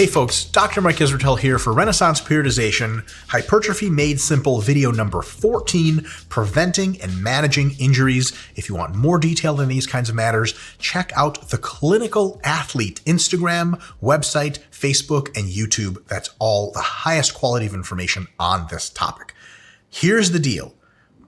Hey folks, Dr. Mike Israel here for Renaissance Periodization, Hypertrophy Made Simple video number 14, Preventing and Managing Injuries. If you want more detail on these kinds of matters, check out the Clinical Athlete Instagram, website, Facebook, and YouTube. That's all the highest quality of information on this topic. Here's the deal.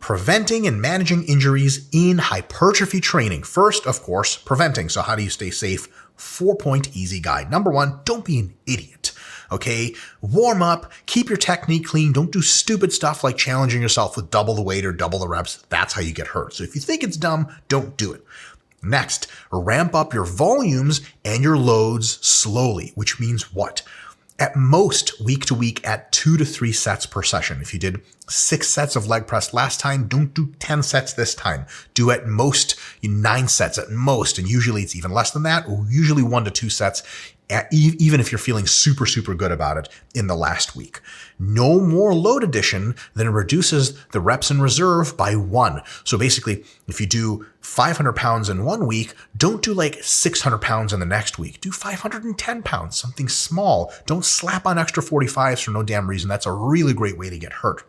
Preventing and managing injuries in hypertrophy training. First, of course, preventing. So how do you stay safe? 4-point easy guide. Number one, don't be an idiot. Okay, warm up, keep your technique clean. Don't do stupid stuff like challenging yourself with double the weight or double the reps. That's how you get hurt. So if you think it's dumb, don't do it. Next, ramp up your volumes and your loads slowly, which means what? At most, week to week at 2 to 3 sets per session. If you did 6 sets of leg press last time, don't do 10 sets this time. Do at most 9 sets at most, and usually it's even less than that, or usually 1 to 2 sets, even if you're feeling super, super good about it in the last week. No more load addition than reduces the reps in reserve by 1. So basically, if you do 500 pounds in 1 week, don't do like 600 pounds in the next week. Do 510 pounds, something small. Don't slap on extra 45s for no damn reason. That's a really great way to get hurt.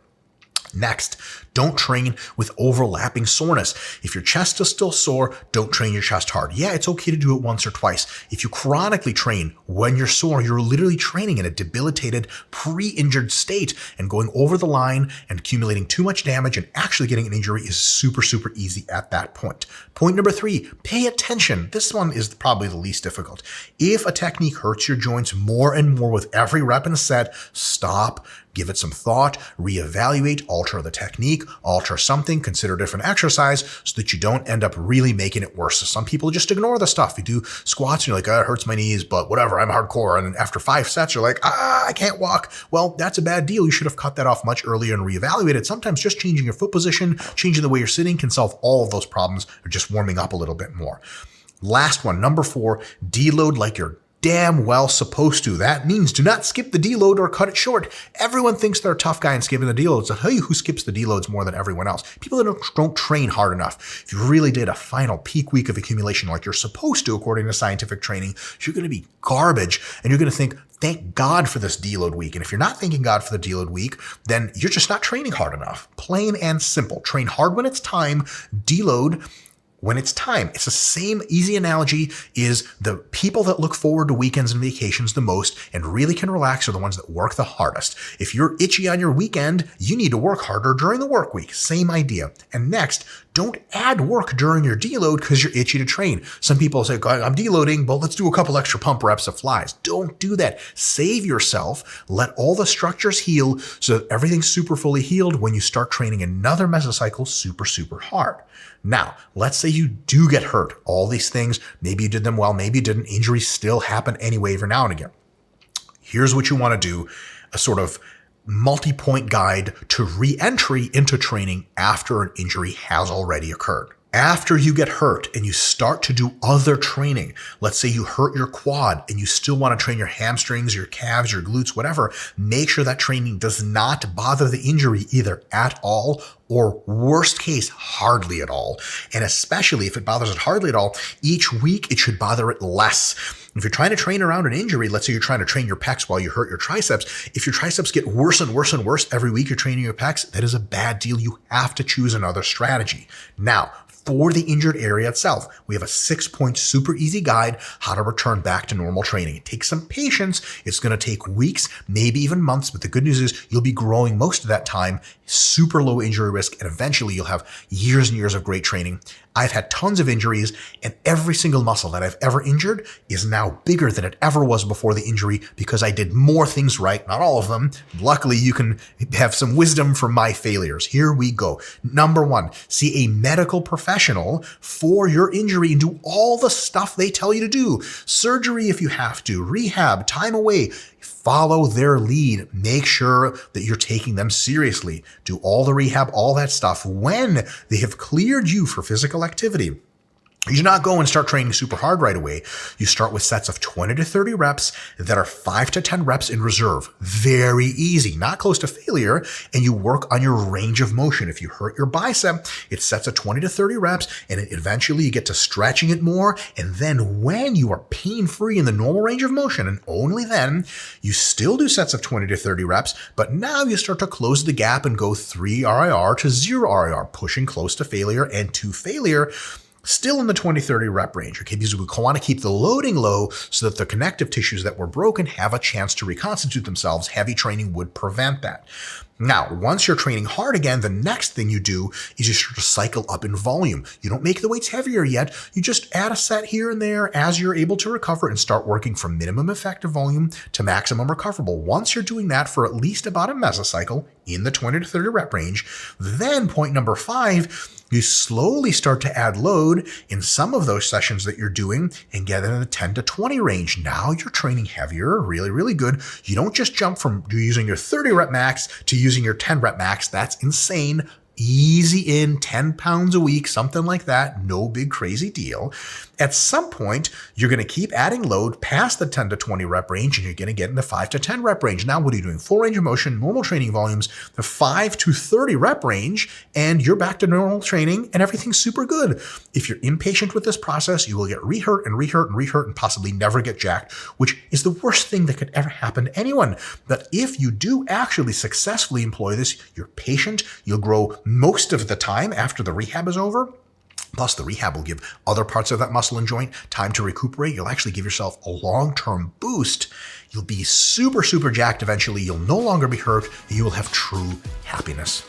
Next, don't train with overlapping soreness. If your chest is still sore, don't train your chest hard. Yeah, it's okay to do it once or twice. If you chronically train when you're sore, you're literally training in a debilitated, pre-injured state, and going over the line and accumulating too much damage and actually getting an injury is super, super easy at that point. Point number 3, pay attention. This one is probably the least difficult. If a technique hurts your joints more and more with every rep in a set, stop. Give it some thought, reevaluate, alter the technique, alter something, consider a different exercise so that you don't end up really making it worse. So some people just ignore the stuff. You do squats and you're like, oh, it hurts my knees, but whatever, I'm hardcore. And then after 5 sets, you're like, I can't walk. Well, that's a bad deal. You should have cut that off much earlier and reevaluated. Sometimes just changing your foot position, changing the way you're sitting can solve all of those problems, or just warming up a little bit more. Last one, number 4, deload like you're damn well supposed to. That means do not skip the deload or cut it short. Everyone thinks they're a tough guy and skipping the deloads. I'll tell you who skips the deloads more than everyone else. People that don't train hard enough. If you really did a final peak week of accumulation like you're supposed to according to scientific training, you're going to be garbage and you're going to think, thank God for this deload week. And if you're not thanking God for the deload week, then you're just not training hard enough. Plain and simple. Train hard when it's time, deload when it's time. It's the same easy analogy is the people that look forward to weekends and vacations the most and really can relax are the ones that work the hardest. If you're itchy on your weekend, you need to work harder during the work week. Same idea. And next, don't add work during your deload because you're itchy to train. Some people say, I'm deloading, but let's do a couple extra pump reps of flies. Don't do that. Save yourself. Let all the structures heal so that everything's super fully healed when you start training another mesocycle super, super hard. Now, let's say you do get hurt. All these things, maybe you did them well, maybe you didn't. Injuries still happen anyway every now and again. Here's what you want to do, a sort of multi-point guide to re-entry into training after an injury has already occurred. After you get hurt and you start to do other training, let's say you hurt your quad and you still want to train your hamstrings, your calves, your glutes, whatever, make sure that training does not bother the injury either at all or worst case, hardly at all. And especially if it bothers it hardly at all, each week it should bother it less. If you're trying to train around an injury, let's say you're trying to train your pecs while you hurt your triceps. If your triceps get worse and worse and worse every week you're training your pecs, that is a bad deal. You have to choose another strategy. Now, for the injured area itself, we have a 6-point super easy guide how to return back to normal training. It takes some patience. It's going to take weeks, maybe even months, but the good news is you'll be growing most of that time, super low injury risk, and eventually you'll have years and years of great training. I've had tons of injuries, and every single muscle that I've ever injured is now bigger than it ever was before the injury because I did more things right, not all of them. Luckily, you can have some wisdom from my failures. Here we go. Number 1, see a medical professional for your injury and do all the stuff they tell you to do. Surgery if you have to, rehab, time away. Follow their lead. Make sure that you're taking them seriously. Do all the rehab, all that stuff when they have cleared you for physical activity. You do not go and start training super hard right away. You start with sets of 20 to 30 reps that are 5 to 10 reps in reserve. Very easy, not close to failure, and you work on your range of motion. If you hurt your bicep, it's sets of 20 to 30 reps, and eventually you get to stretching it more, and then when you are pain-free in the normal range of motion, and only then, you still do sets of 20 to 30 reps, but now you start to close the gap and go 3 RIR to 0 RIR, pushing close to failure and to failure, still in the 20-30 rep range, okay? Because we want to keep the loading low so that the connective tissues that were broken have a chance to reconstitute themselves. Heavy training would prevent that. Now, once you're training hard again, the next thing you do is you start to cycle up in volume. You don't make the weights heavier yet. You just add a set here and there as you're able to recover and start working from minimum effective volume to maximum recoverable. Once you're doing that for at least about a mesocycle in the 20 to 30 rep range, then point number 5, you slowly start to add load in some of those sessions that you're doing and get in the 10 to 20 range. Now you're training heavier, really, really good. You don't just jump from using your 30 rep max to using your 10 rep max. That's insane. Easy in 10 pounds a week, something like that. No big crazy deal. At some point, you're going to keep adding load past the 10 to 20 rep range, and you're going to get in the 5 to 10 rep range. Now, what are you doing? Full range of motion, normal training volumes, the 5 to 30 rep range, and you're back to normal training, and everything's super good. If you're impatient with this process, you will get rehurt and rehurt and rehurt and possibly never get jacked, which is the worst thing that could ever happen to anyone. But if you do actually successfully employ this, you're patient, you'll grow most of the time after the rehab is over. Plus, the rehab will give other parts of that muscle and joint time to recuperate. You'll actually give yourself a long-term boost. You'll be super, super jacked eventually. You'll no longer be hurt. You will have true happiness.